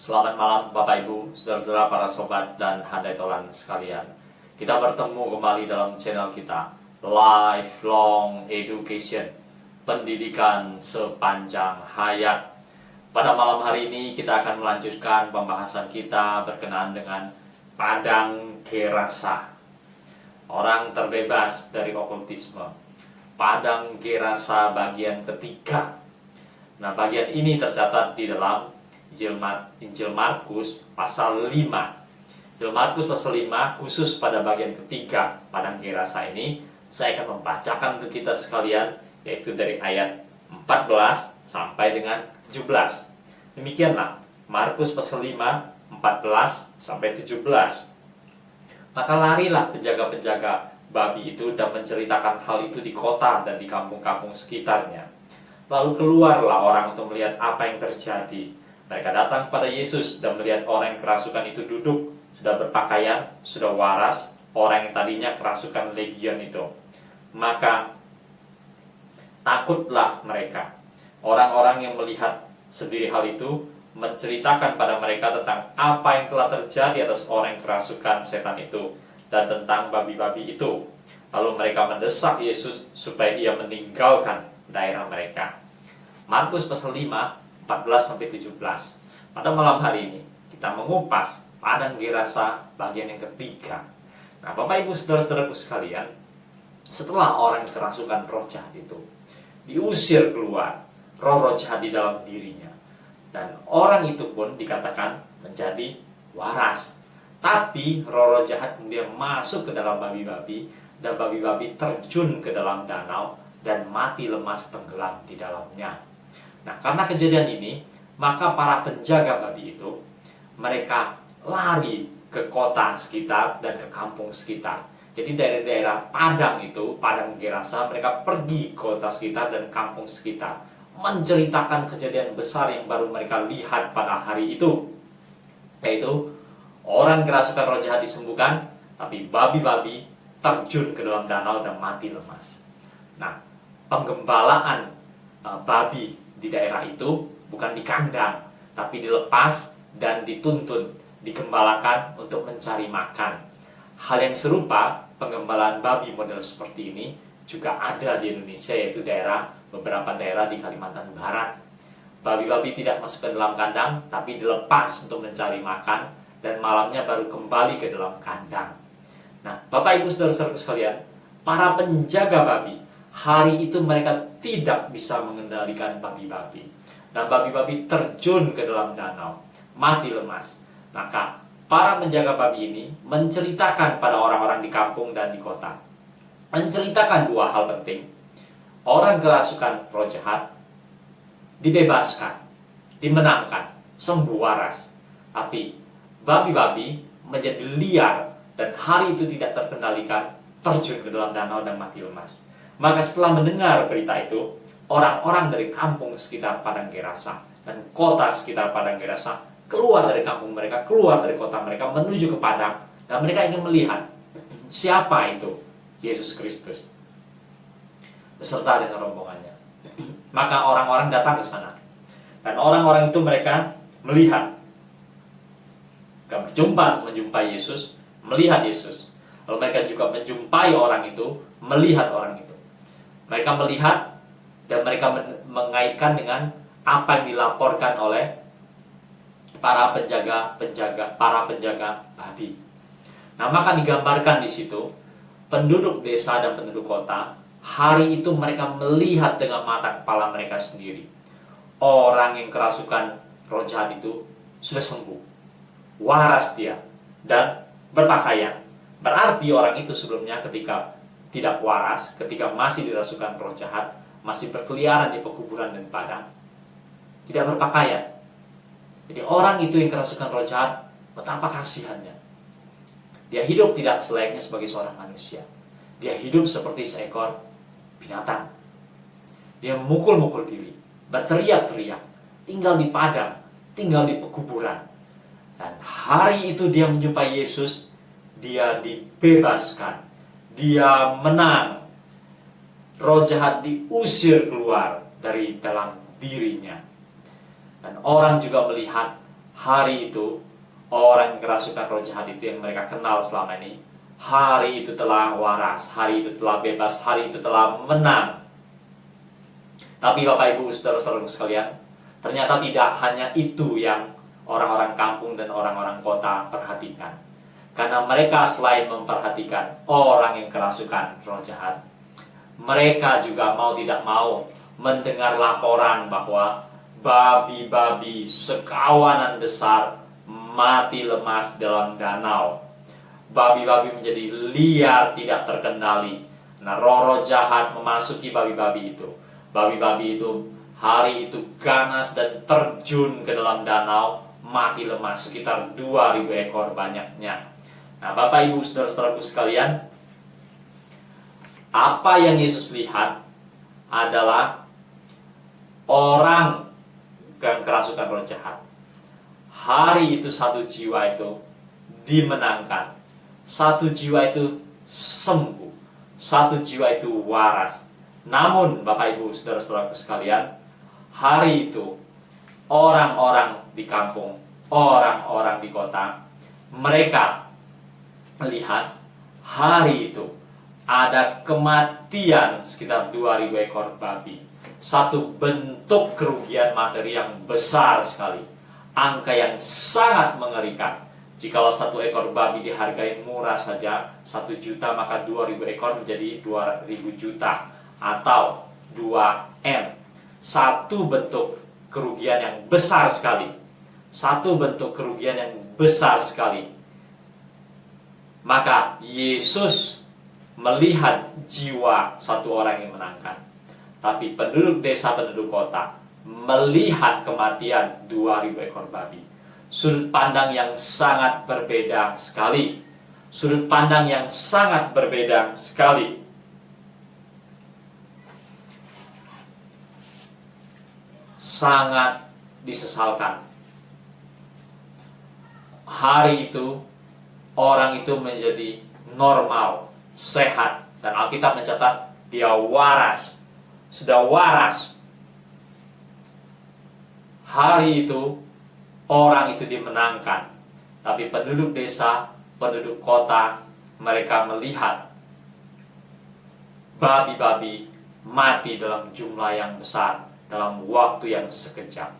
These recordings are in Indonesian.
Selamat malam Bapak Ibu, saudara-saudara, para sobat dan handai tolan sekalian. Kita bertemu kembali dalam channel kita, Lifelong Education, pendidikan sepanjang hayat. Pada malam hari ini kita akan melanjutkan pembahasan kita berkenaan dengan Padang Gerasa, orang terbebas dari okultisme. Padang Gerasa bagian ketiga. Nah, bagian ini tercatat di dalam Injil Markus pasal 5. Injil Markus pasal 5 khusus pada bagian ketiga Padang Gerasa ini saya akan membacakan untuk kita sekalian, yaitu dari ayat 14 sampai dengan 17. Demikianlah Markus pasal 5 14 sampai 17. Maka larilah penjaga-penjaga babi itu dan menceritakan hal itu di kota dan di kampung-kampung sekitarnya. Lalu keluarlah orang untuk melihat apa yang terjadi. Mereka datang kepada Yesus dan melihat orang yang kerasukan itu duduk, sudah berpakaian, sudah waras, orang yang tadinya kerasukan legion itu. Maka takutlah mereka. Orang-orang yang melihat sendiri hal itu menceritakan pada mereka tentang apa yang telah terjadi atas orang yang kerasukan setan itu dan tentang babi-babi itu. Lalu mereka mendesak Yesus supaya ia meninggalkan daerah mereka. Markus pasal 5 14-17. Pada malam hari ini kita mengupas Padang Gerasa bagian yang ketiga. Nah, Bapak Ibu saudara-saudaraku sekalian, setelah orang kerasukan roh jahat itu diusir keluar roh-roh jahat di dalam dirinya, dan orang itu pun dikatakan menjadi waras. Tapi roh-roh jahat kemudian masuk ke dalam babi-babi, dan babi-babi terjun ke dalam danau dan mati lemas tenggelam di dalamnya. Nah, karena kejadian ini, maka para penjaga babi itu, mereka lari ke kota sekitar dan ke kampung sekitar. Jadi dari daerah Padang itu, Padang Gerasa, mereka pergi ke kota sekitar dan kampung sekitar, menceritakan kejadian besar yang baru mereka lihat pada hari itu, yaitu orang kerasukan roh jahat disembuhkan, tapi babi-babi terjun ke dalam danau dan mati lemas. Nah, penggembalaan babi di daerah itu bukan di kandang, tapi dilepas dan dituntun, digembalakan untuk mencari makan. Hal yang serupa, penggembalaan babi model seperti ini juga ada di Indonesia, yaitu beberapa daerah di Kalimantan Barat. Babi-babi tidak masuk ke dalam kandang, tapi dilepas untuk mencari makan, dan malamnya baru kembali ke dalam kandang. Nah, Bapak Ibu saudara-saudaraku sekalian, para penjaga babi hari itu mereka tidak bisa mengendalikan babi-babi, dan babi-babi terjun ke dalam danau, mati lemas. Maka para penjaga babi ini menceritakan pada orang-orang di kampung dan di kota, menceritakan dua hal penting. Orang kerasukan roh jahat dibebaskan, dimenangkan, sembuh waras. Tapi babi-babi menjadi liar dan hari itu tidak terkendalikan, terjun ke dalam danau dan mati lemas. Maka setelah mendengar berita itu, orang-orang dari kampung sekitar Padang Gerasa dan kota sekitar Padang Gerasa keluar dari kampung mereka, keluar dari kota mereka, menuju ke Padang, dan mereka ingin melihat siapa itu Yesus Kristus beserta dengan rombongannya. Maka orang-orang datang ke sana, dan orang-orang itu mereka melihat, menjumpai Yesus, melihat Yesus. Lalu mereka juga menjumpai orang itu, melihat orang itu. Mereka melihat dan mereka mengaitkan dengan apa yang dilaporkan oleh para penjaga babi. Nah, maka digambarkan di situ penduduk desa dan penduduk kota, hari itu mereka melihat dengan mata kepala mereka sendiri. Orang yang kerasukan roh jahat itu sudah sembuh, waras dia, dan berpakaian. Berarti orang itu sebelumnya ketika tidak waras, ketika masih dirasukan roh jahat, masih berkeliaran di pekuburan dan padang, tidak berpakaian. Jadi orang itu yang kerasukan roh jahat, betapa kasihannya. Dia hidup tidak selayaknya sebagai seorang manusia. Dia hidup seperti seekor binatang. Dia memukul-mukul diri, berteriak-teriak, tinggal di padang, tinggal di pekuburan. Dan hari itu dia menjumpai Yesus, dia dibebaskan, dia menang. Roh jahat diusir keluar dari dalam dirinya. Dan orang juga melihat hari itu orang yang kerasukan roh jahat itu yang mereka kenal selama ini, hari itu telah waras, hari itu telah bebas, hari itu telah menang. Tapi Bapak Ibu saudara-saudara sekalian, ternyata tidak hanya itu yang orang-orang kampung dan orang-orang kota perhatikan. Karena mereka selain memperhatikan orang yang kerasukan roh jahat, mereka juga mau tidak mau mendengar laporan bahwa babi-babi sekawanan besar mati lemas dalam danau. Babi-babi menjadi liar, tidak terkendali. Nah, roh-roh jahat memasuki babi-babi itu. Babi-babi itu hari itu ganas dan terjun ke dalam danau, mati lemas, sekitar 2000 ekor banyaknya. Nah, Bapak Ibu saudara-saudaraku sekalian, apa yang Yesus lihat adalah orang yang kerasukan roh jahat. Hari itu satu jiwa itu dimenangkan, satu jiwa itu sembuh, satu jiwa itu waras. Namun Bapak Ibu saudara-saudaraku sekalian, hari itu orang-orang di kampung, orang-orang di kota, mereka melihat hari itu ada kematian sekitar 2000 ekor babi. Satu bentuk kerugian materi yang besar sekali, angka yang sangat mengerikan. Jikalau satu ekor babi dihargai murah saja 1 juta, maka 2000 ekor menjadi 2000 juta atau 2M. Satu bentuk kerugian yang besar sekali, satu bentuk kerugian yang besar sekali. Maka Yesus melihat jiwa satu orang yang menangkan, tapi penduduk desa, penduduk kota melihat kematian 2000 ekor babi. Sudut pandang yang sangat berbeda sekali. Sudut pandang yang sangat berbeda sekali. Sangat disesalkan. Hari itu orang itu menjadi normal, sehat, dan Alkitab mencatat dia waras, sudah waras. Hari itu orang itu dimenangkan, tapi penduduk desa, penduduk kota, mereka melihat babi-babi mati dalam jumlah yang besar dalam waktu yang sekejap.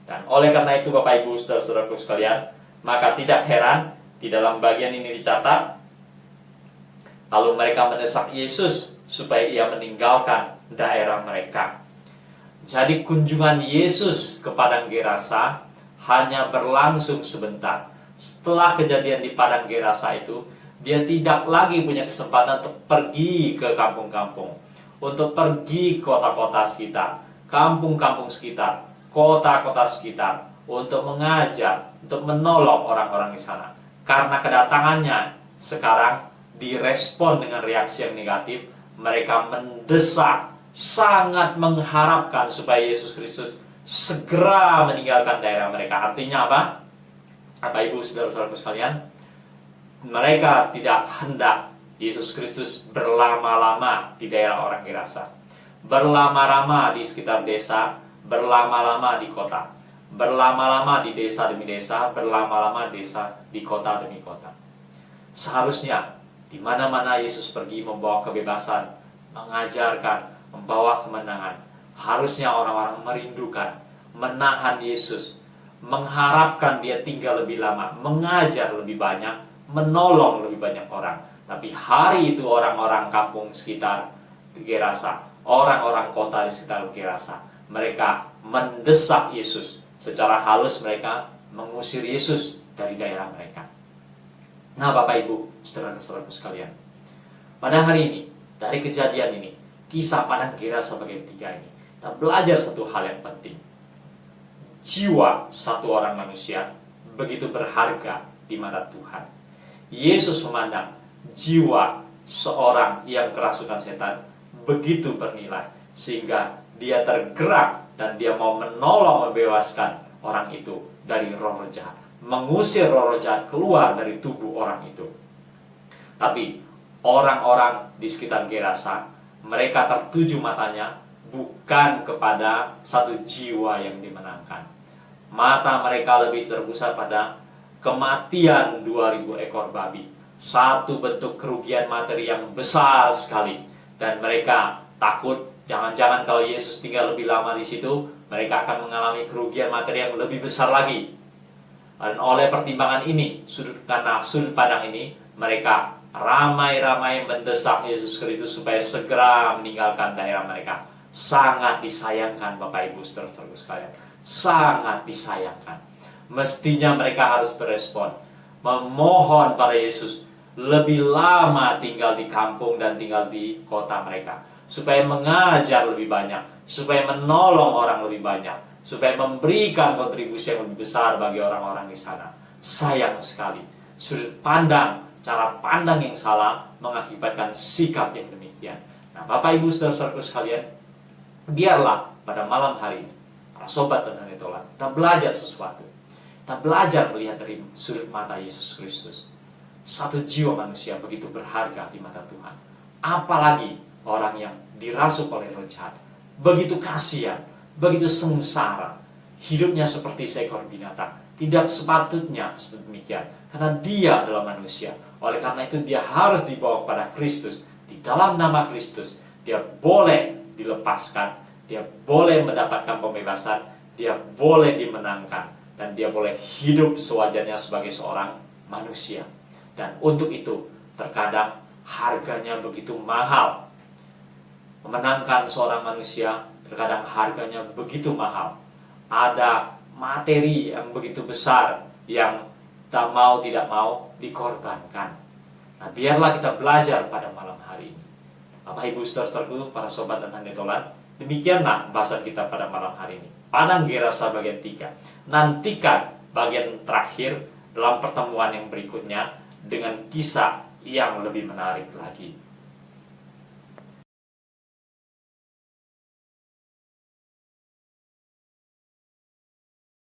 Dan oleh karena itu Bapak Ibu saudara-saudaraku sekalian, maka tidak heran di dalam bagian ini dicatat, lalu mereka mendesak Yesus supaya ia meninggalkan daerah mereka. Jadi kunjungan Yesus ke padang Gerasa hanya berlangsung sebentar. Setelah kejadian di padang Gerasa itu, dia tidak lagi punya kesempatan untuk pergi ke kampung-kampung, untuk pergi ke kota-kota sekitar, kampung-kampung sekitar, kota-kota sekitar, untuk mengajar, untuk menolong orang-orang di sana. Karena kedatangannya sekarang direspon dengan reaksi yang negatif. Mereka mendesak, sangat mengharapkan supaya Yesus Kristus segera meninggalkan daerah mereka. Artinya apa? Bapak Ibu saudara-saudaraku sekalian, mereka tidak hendak Yesus Kristus berlama-lama di daerah orang Gerasa, berlama-lama di sekitar desa, berlama-lama di kota, berlama-lama di desa demi desa, berlama-lama desa di kota demi kota. Seharusnya di mana-mana Yesus pergi membawa kebebasan, mengajarkan, membawa kemenangan, harusnya orang-orang merindukan, menahan Yesus, mengharapkan dia tinggal lebih lama, mengajar lebih banyak, menolong lebih banyak orang. Tapi hari itu orang-orang kampung sekitar Gerasa, orang-orang kota di sekitar Gerasa, mereka mendesak Yesus. Secara halus mereka mengusir Yesus dari daerah mereka. Nah Bapak Ibu, saudara-saudaraku sekalian, pada hari ini, dari kejadian ini, kisah padang Gerasa bagian 3 ini, kita belajar satu hal yang penting. Jiwa satu orang manusia begitu berharga di mata Tuhan. Yesus memandang jiwa seorang yang kerasukan setan begitu bernilai, sehingga dia tergerak dan dia mau menolong, membebaskan orang itu dari roh jahat, mengusir roh jahat keluar dari tubuh orang itu. Tapi orang-orang di sekitar Gerasa, mereka tertuju matanya bukan kepada satu jiwa yang dimenangkan, Mata mereka lebih terpusat pada kematian 2000 ekor babi. Satu bentuk kerugian materi yang besar sekali. Dan mereka takut, jangan-jangan kalau Yesus tinggal lebih lama di situ, mereka akan mengalami kerugian materi yang lebih besar lagi. Dan oleh pertimbangan ini, karena sudut pandang ini, mereka ramai-ramai mendesak Yesus Kristus supaya segera meninggalkan daerah mereka. Sangat disayangkan Bapak Ibu saudara-saudara sekalian. Sangat disayangkan. Mestinya mereka harus berespon, memohon pada Yesus lebih lama tinggal di kampung dan tinggal di kota mereka, supaya mengajar lebih banyak, supaya menolong orang lebih banyak, supaya memberikan kontribusi yang lebih besar bagi orang-orang di sana. Sayang sekali, sudut pandang, cara pandang yang salah mengakibatkan sikap yang demikian. Nah, Bapak Ibu saudara-saudaraku sekalian, biarlah pada malam hari ini, para sobat dan hanetolan, kita belajar sesuatu. Kita belajar melihat dari sudut mata Yesus Kristus. Satu jiwa manusia begitu berharga di mata Tuhan. Apalagi orang yang dirasuk oleh roh jahat. Begitu kasihan, begitu sengsara. Hidupnya seperti seekor binatang. Tidak sepatutnya sedemikian. Karena dia adalah manusia. Oleh karena itu dia harus dibawa kepada Kristus. Di dalam nama Kristus, dia boleh dilepaskan, dia boleh mendapatkan pembebasan, dia boleh dimenangkan, dan dia boleh hidup sewajarnya sebagai seorang manusia. Dan untuk itu terkadang harganya begitu mahal. Memenangkan seorang manusia terkadang harganya begitu mahal. Ada materi yang begitu besar yang tidak mau dikorbankan. Nah, biarlah kita belajar pada malam hari ini. Bapak Ibu saudara-saudaraku, para sobat dan hanetolan, demikianlah bahasan kita pada malam hari ini. Padang Gerasa bagian 3. Nantikan bagian terakhir dalam pertemuan yang berikutnya dengan kisah yang lebih menarik lagi.